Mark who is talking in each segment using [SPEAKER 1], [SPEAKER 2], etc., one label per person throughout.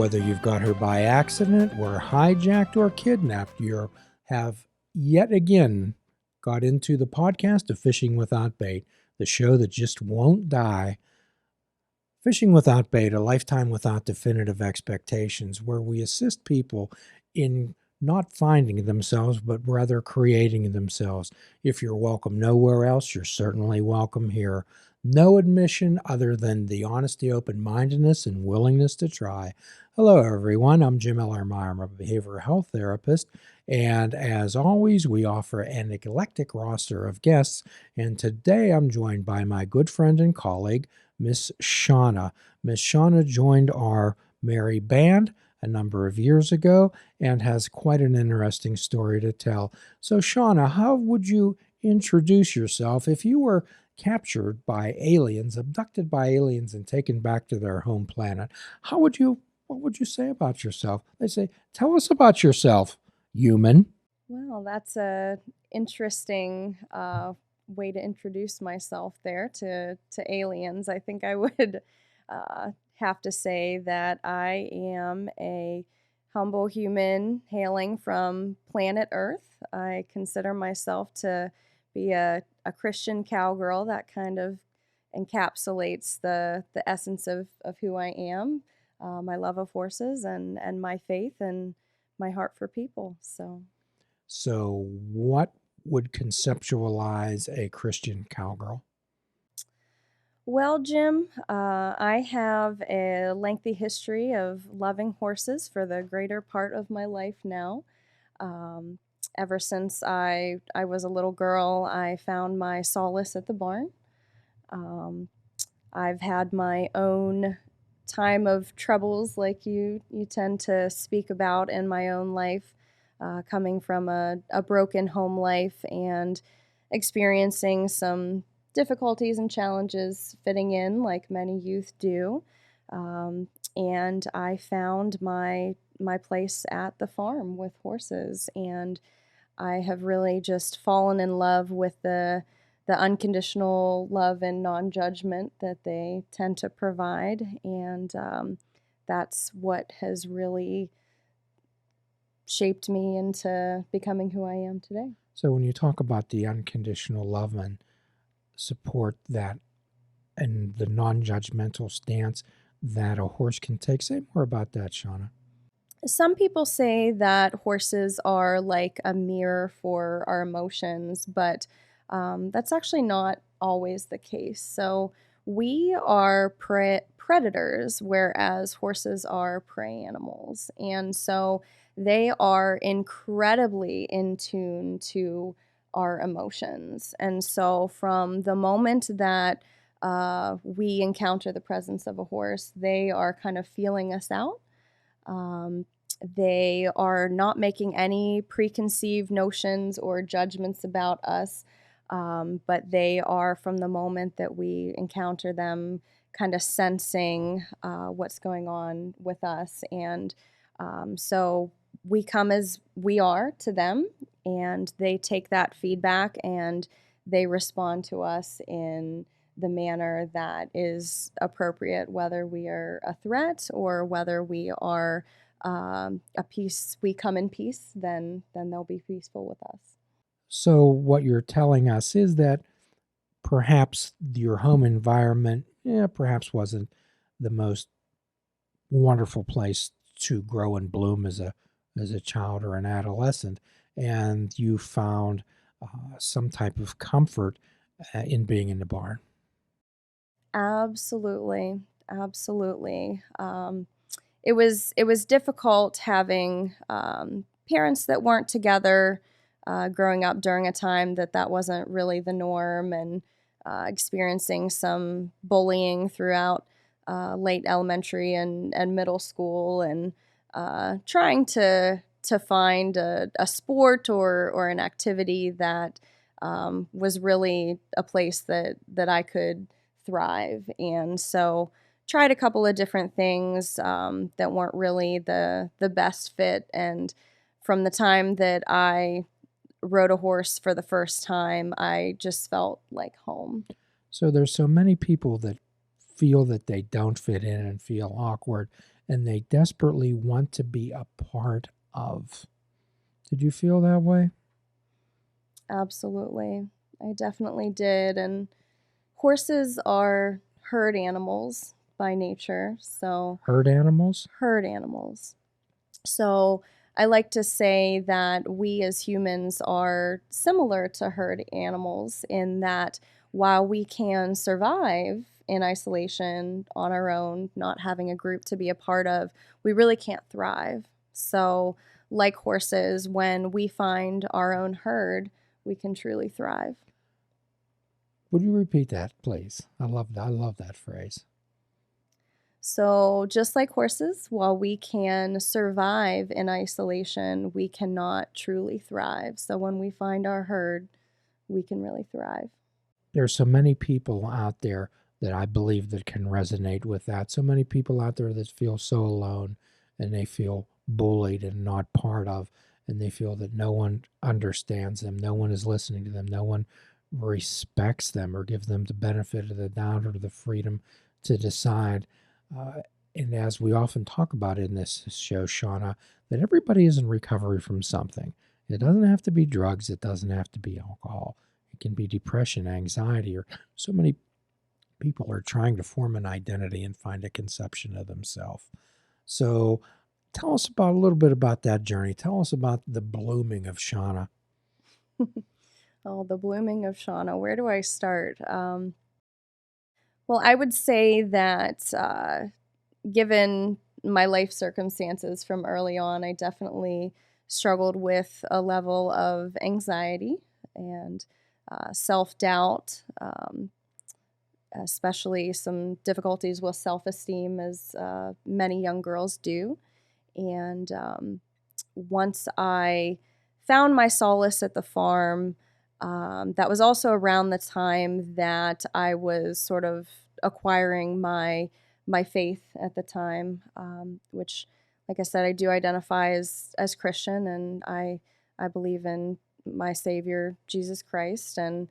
[SPEAKER 1] Whether you've got her by accident, were hijacked, or kidnapped, you have yet again got into the podcast of Fishing Without Bait, the show that just won't die. Fishing Without Bait, a lifetime without definitive expectations, where we assist people in not finding themselves, but rather creating themselves. If you're welcome nowhere else, you're certainly welcome here. No admission other than the honesty, open-mindedness, and willingness to try. Hello, everyone. I'm Jim Ellermeyer. I'm a behavioral health therapist. And as always, we offer an eclectic roster of guests. And today I'm joined by my good friend and colleague, Miss Shanna. Miss Shanna joined our merry band a number of years ago and has quite an interesting story to tell. So, Shanna, how would you introduce yourself if you were captured by aliens, abducted by aliens, and taken back to their home planet? What would you say about yourself? They say, tell us about yourself, human.
[SPEAKER 2] Well, that's a interesting way to introduce myself there to aliens. I think I would have to say that I am a humble human hailing from planet Earth. I consider myself to be a Christian cowgirl. That kind of encapsulates the essence of who I am, my love of horses and my faith and my heart for people.
[SPEAKER 1] So, what would conceptualize a Christian cowgirl?
[SPEAKER 2] Well, Jim, I have a lengthy history of loving horses for the greater part of my life now. Um, Ever since I was a little girl, I found my solace at the barn. Um, I've had my own time of troubles, like you tend to speak about in my own life, coming from a broken home life and experiencing some difficulties and challenges fitting in, like many youth do. Um, and I found my place at the farm with horses, and I have really just fallen in love with the unconditional love and non-judgment that they tend to provide, and that's what has really shaped me into becoming who I am today.
[SPEAKER 1] So, when you talk about the unconditional love and support that and the non-judgmental stance that a horse can take, say more about that, Shauna.
[SPEAKER 2] Some people say that horses are like a mirror for our emotions, but that's actually not always the case. So we are predators, whereas horses are prey animals. And so they are incredibly in tune to our emotions. And so from the moment that we encounter the presence of a horse, they are kind of feeling us out. Um, they are not making any preconceived notions or judgments about us, but they are, from the moment that we encounter them, kind of sensing what's going on with us. And so we come as we are to them, and they take that feedback and they respond to us in the manner that is appropriate, whether we are a threat or whether we are a peace. We come in peace, then they'll be peaceful with us.
[SPEAKER 1] So, what you're telling us is that perhaps your home environment, perhaps wasn't the most wonderful place to grow and bloom as a child or an adolescent, and you found some type of comfort in being in the barn.
[SPEAKER 2] Absolutely, absolutely. It was difficult having parents that weren't together, growing up during a time that wasn't really the norm, and experiencing some bullying throughout late elementary and middle school, and trying to find a sport or an activity that was really a place that I could thrive. And so tried a couple of different things that weren't really the best fit. And from the time that I rode a horse for the first time, I just felt like home.
[SPEAKER 1] So there's so many people that feel that they don't fit in and feel awkward, and they desperately want to be a part of. Did you feel that way?
[SPEAKER 2] Absolutely. I definitely did. And horses are herd animals by nature. So,
[SPEAKER 1] Herd animals?
[SPEAKER 2] herd animals. So, I like to say that we as humans are similar to herd animals in that while we can survive in isolation on our own, not having a group to be a part of, we really can't thrive. So, like horses, when we find our own herd, we can truly thrive.
[SPEAKER 1] Would you repeat that, please? I love that phrase.
[SPEAKER 2] So, just like horses, while we can survive in isolation, we cannot truly thrive. So, when we find our herd, we can really thrive.
[SPEAKER 1] There's so many people out there that I believe that can resonate with that. So many people out there that feel so alone and they feel bullied and not part of, and they feel that no one understands them, no one is listening to them, no one respects them or gives them the benefit of the doubt or the freedom to decide. Uh, and as we often talk about in this show, Shauna, that everybody is in recovery from something. It doesn't have to be drugs, it doesn't have to be alcohol. It can be depression, anxiety, or so many people are trying to form an identity and find a conception of themselves. So tell us about a little bit about that journey. Tell us about the blooming of Shauna.
[SPEAKER 2] Oh, the blooming of Shauna. Where do I start? Well, I would say that given my life circumstances from early on, I definitely struggled with a level of anxiety and self doubt, especially some difficulties with self esteem, as many young girls do. And once I found my solace at the farm, that was also around the time that I was sort of acquiring my faith at the time, which, like I said, I do identify as Christian, and I believe in my Savior Jesus Christ, and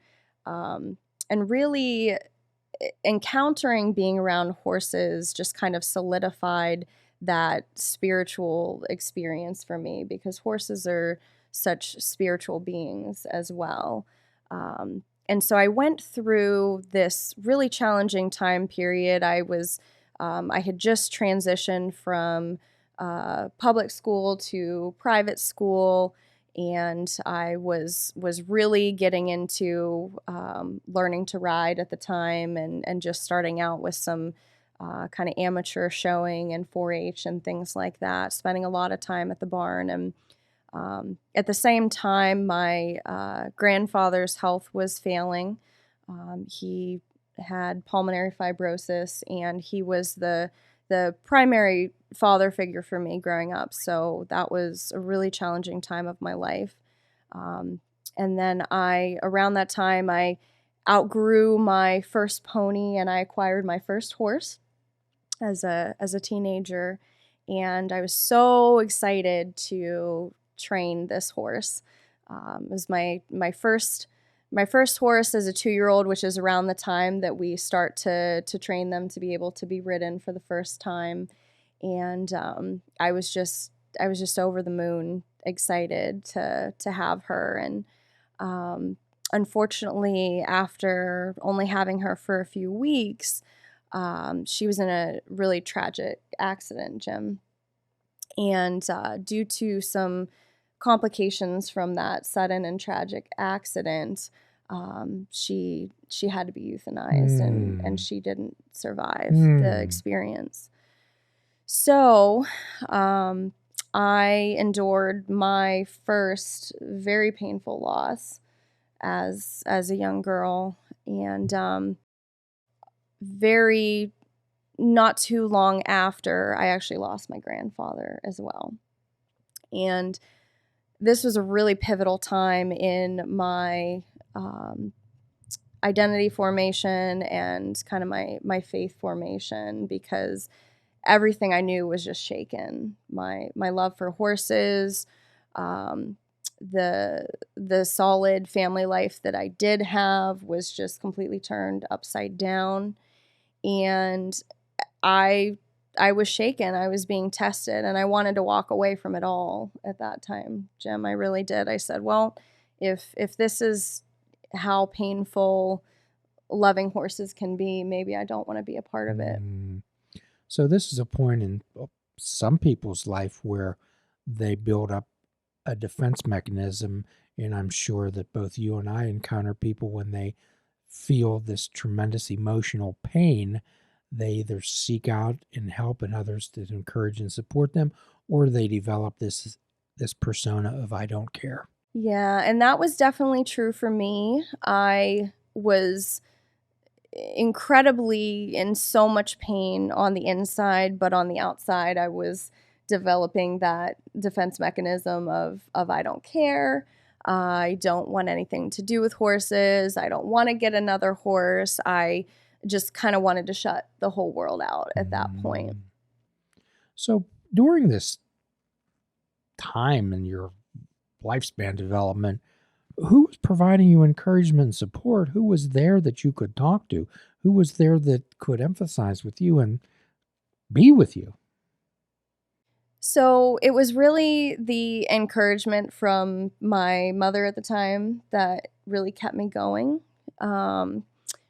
[SPEAKER 2] really encountering being around horses just kind of solidified that spiritual experience for me because horses are such spiritual beings as well. And so I went through this really challenging time period. I had just transitioned from public school to private school, and I was really getting into learning to ride at the time, and just starting out with some kind of amateur showing and 4-H and things like that. Spending a lot of time at the barn, and at the same time, my grandfather's health was failing. He had pulmonary fibrosis, and he was the primary father figure for me growing up. So that was a really challenging time of my life. And then around that time, I outgrew my first pony, and I acquired my first horse as a teenager. And I was so excited to train this horse. It was my first horse as a 2-year-old, which is around the time that we start to train them to be able to be ridden for the first time. And I was just over the moon excited to have her. And unfortunately, after only having her for a few weeks, she was in a really tragic accident, Jim. And due to some complications from that sudden and tragic accident, she had to be euthanized, and she didn't survive the experience. So I endured my first very painful loss as a young girl, and very not too long after, I actually lost my grandfather as well. And this was a really pivotal time in my identity formation and kind of my faith formation, because everything I knew was just shaken. My love for horses, um, the solid family life that I did have was just completely turned upside down. And I I was shaken. I was being tested, and I wanted to walk away from it all at that time, Jim. I really did. I said, well, if this is how painful loving horses can be, maybe I don't want to be a part of it.
[SPEAKER 1] So this is a point in some people's life where they build up a defense mechanism, and I'm sure that both you and I encounter people when they feel this tremendous emotional pain, they either seek out and help and others to encourage and support them, or they develop this persona of I don't care.
[SPEAKER 2] Yeah, and that was definitely true for me. I was incredibly in so much pain on the inside, but on the outside I was developing that defense mechanism of I don't care. I don't want anything to do with horses. I don't want to get another horse. I just kind of wanted to shut the whole world out at that point.
[SPEAKER 1] So during this time in your lifespan development, who was providing you encouragement and support? Who was there that you could talk to? Who was there that could emphasize with you and be with you?
[SPEAKER 2] So it was really the encouragement from my mother at the time that really kept me going.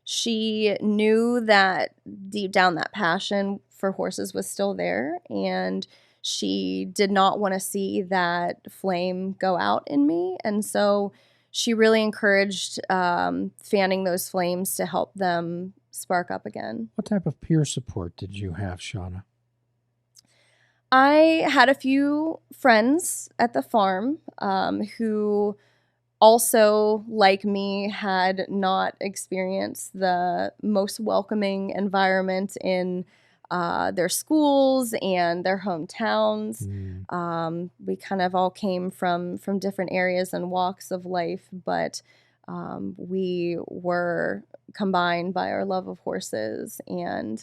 [SPEAKER 2] She knew that deep down that passion for horses was still there, and she did not want to see that flame go out in me. And so she really encouraged fanning those flames to help them spark up again.
[SPEAKER 1] What type of peer support did you have, Shanna?
[SPEAKER 2] I had a few friends at the farm who also, like me, had not experienced the most welcoming environment in their schools and their hometowns. We kind of all came from different areas and walks of life, but we were combined by our love of horses, and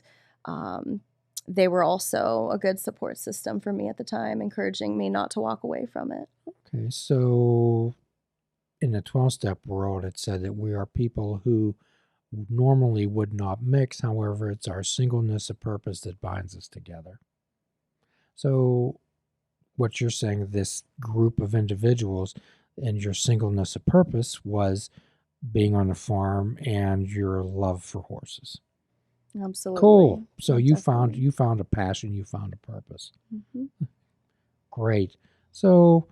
[SPEAKER 2] they were also a good support system for me at the time, encouraging me not to walk away from it.
[SPEAKER 1] Okay, so in the 12-step world, it said that we are people who normally would not mix. However, it's our singleness of purpose that binds us together. So what you're saying, this group of individuals and your singleness of purpose was being on the farm and your love for horses.
[SPEAKER 2] Absolutely.
[SPEAKER 1] Cool. So
[SPEAKER 2] Definitely.
[SPEAKER 1] you found a passion, you found a purpose.
[SPEAKER 2] Mm-hmm.
[SPEAKER 1] Great. So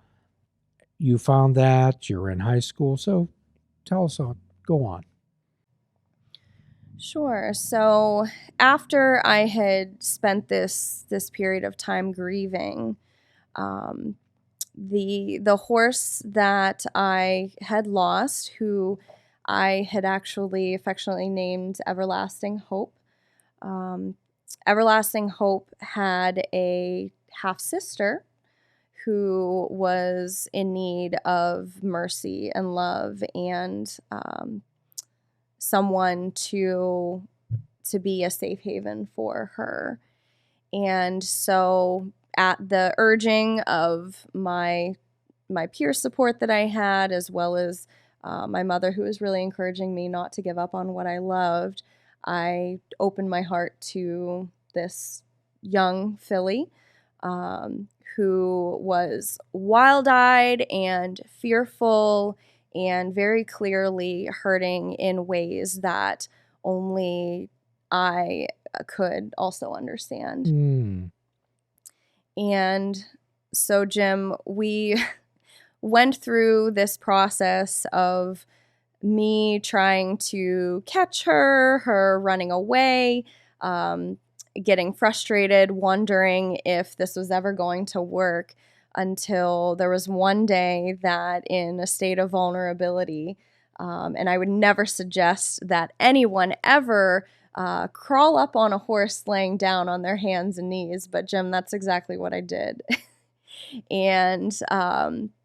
[SPEAKER 1] you found that, you're in high school. So tell us, go on.
[SPEAKER 2] Sure. So after I had spent this period of time grieving, um, the horse that I had lost, who I had actually affectionately named Everlasting Hope. Everlasting Hope had a half sister who was in need of mercy and love, and someone to be a safe haven for her. And so at the urging of my peer support that I had, as well as my mother, who was really encouraging me not to give up on what I loved, I opened my heart to this young filly who was wild-eyed and fearful and very clearly hurting in ways that only I could also understand. And so, Jim, we went through this process of me trying to catch her running away, getting frustrated, wondering if this was ever going to work, until there was one day that, in a state of vulnerability, and I would never suggest that anyone ever crawl up on a horse laying down on their hands and knees, but Jim, that's exactly what I did. And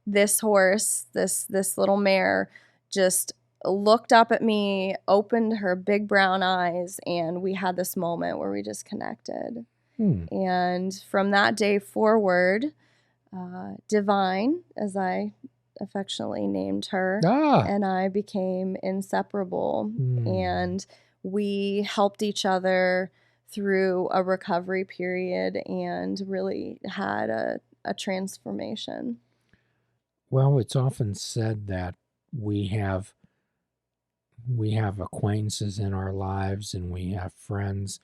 [SPEAKER 2] this horse, this little mare, just looked up at me, opened her big brown eyes, and we had this moment where we just connected. And from that day forward, Divine, as I affectionately named her, and I became inseparable. And we helped each other through a recovery period and really had a transformation.
[SPEAKER 1] Well, it's often said that we have we have acquaintances in our lives and we have friends,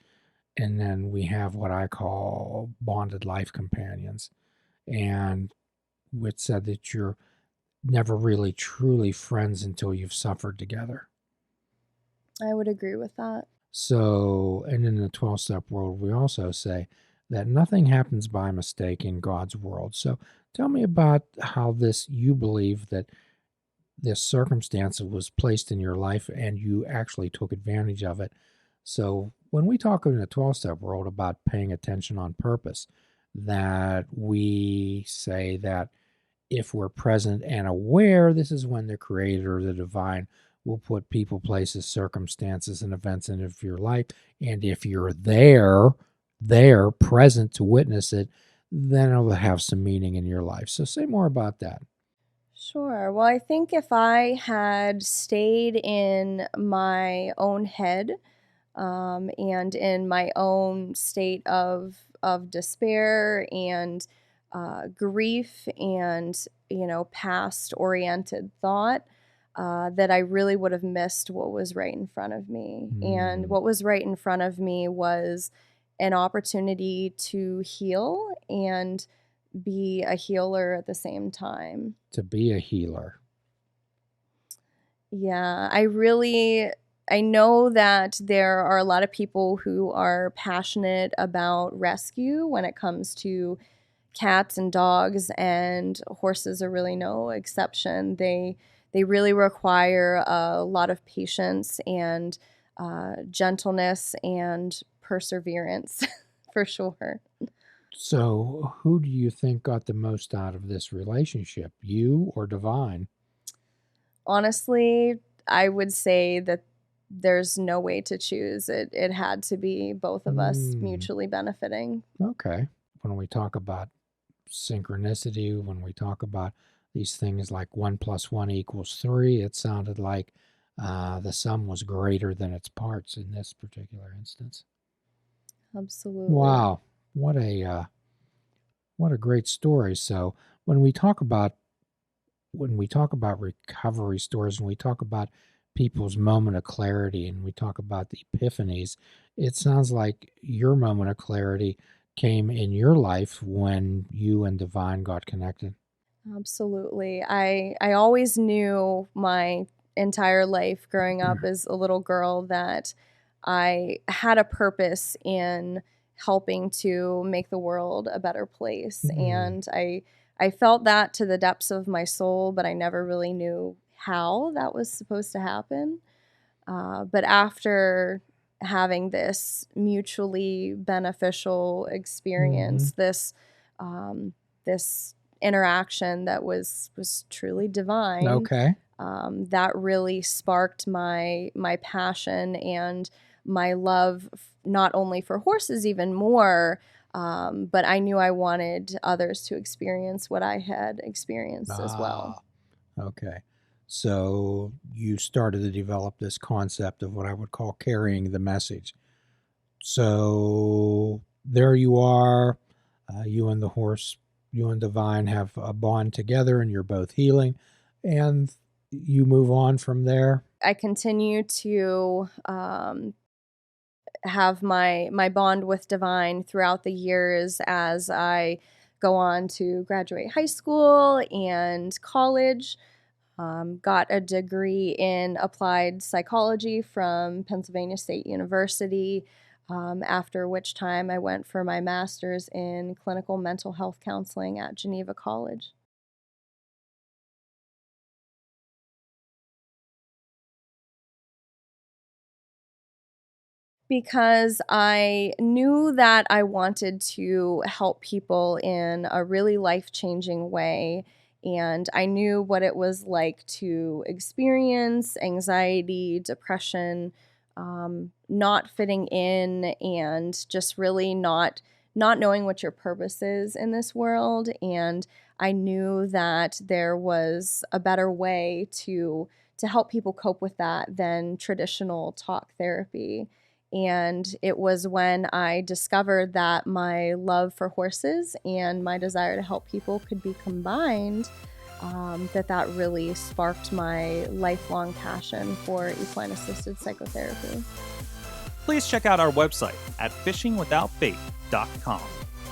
[SPEAKER 1] and then we have what I call bonded life companions. And it's said that you're never really truly friends until you've suffered together.
[SPEAKER 2] I would agree with that.
[SPEAKER 1] So, and in the 12 step world, we also say that nothing happens by mistake in God's world. So, tell me about how you believe that this circumstance was placed in your life and you actually took advantage of it. So, when we talk in the 12 step world about paying attention on purpose, that we say that if we're present and aware, this is when the creator, the divine, will put people, places, circumstances, and events into your life. And if you're there, present to witness it, then it'll have some meaning in your life. So say more about that.
[SPEAKER 2] Sure. Well, I think if I had stayed in my own head, and in my own state of despair and grief and past oriented thought, that I really would have missed what was right in front of me. And
[SPEAKER 1] Mm,
[SPEAKER 2] what was right in front of me was an opportunity to heal and be a healer at the same time.
[SPEAKER 1] to be a healer.
[SPEAKER 2] Yeah, I know that there are a lot of people who are passionate about rescue when it comes to cats and dogs, and horses are really no exception. They really require a lot of patience and gentleness and perseverance for sure.
[SPEAKER 1] So, who do you think got the most out of this relationship, you or divine?
[SPEAKER 2] Honestly, I would say that there's no way to choose. It had to be both of us
[SPEAKER 1] Hmm.
[SPEAKER 2] mutually benefiting.
[SPEAKER 1] Okay. When we talk about synchronicity, when we talk about these things like 1 + 1 = 3, it sounded like the sum was greater than its parts in this particular instance.
[SPEAKER 2] Absolutely.
[SPEAKER 1] Wow, what a what a great story. So when we talk about recovery stories, and we talk about people's moment of clarity, and we talk about the epiphanies, it sounds like your moment of clarity came in your life when you and divine got connected.
[SPEAKER 2] Absolutely. I always knew my entire life growing up as a little girl that I had a purpose in helping to make the world a better place.
[SPEAKER 1] Mm,
[SPEAKER 2] And I felt that to the depths of my soul, but I never really knew how that was supposed to happen. But after having this mutually beneficial
[SPEAKER 1] mhm.
[SPEAKER 2] experience, um, this interaction that was truly divine,
[SPEAKER 1] Okay.
[SPEAKER 2] that really sparked my passion and my love, not only for horses even more, but I knew I wanted others to experience what I had experienced as well.
[SPEAKER 1] Ah, okay. So you started to develop this concept of what I would call carrying the message. So there you are. You and the horse, you and Divine have a bond together, and you're both healing, and you move on from there.
[SPEAKER 2] I continue to have my bond with divine throughout the years as I go on to graduate high school and college. Got a degree in applied psychology from Pennsylvania State University, after which time I went for my master's in clinical mental health counseling at Geneva College. Because I knew that I wanted to help people in a really life changing way. And I knew what it was like to experience anxiety, depression, not fitting in, and just really not knowing what your purpose is in this world. And I knew that there was a better way to help people cope with that than traditional talk therapy. And it was when I discovered that my love for horses and my desire to help people could be combined, that really sparked my lifelong passion for equine assisted psychotherapy.
[SPEAKER 3] Please check out our website at fishingwithoutbait.com,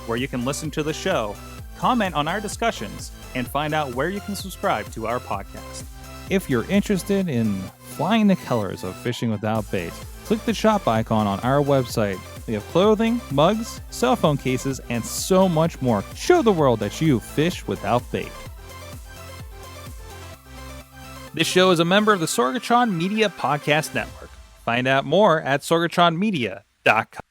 [SPEAKER 3] where you can listen to the show, comment on our discussions, and find out where you can subscribe to our podcast. If you're interested in flying the colors of Fishing Without Bait, click the shop icon on our website. We have clothing, mugs, cell phone cases, and so much more. Show the world that you fish without bait. This show is a member of the Sorgatron Media Podcast Network. Find out more at sorgatronmedia.com.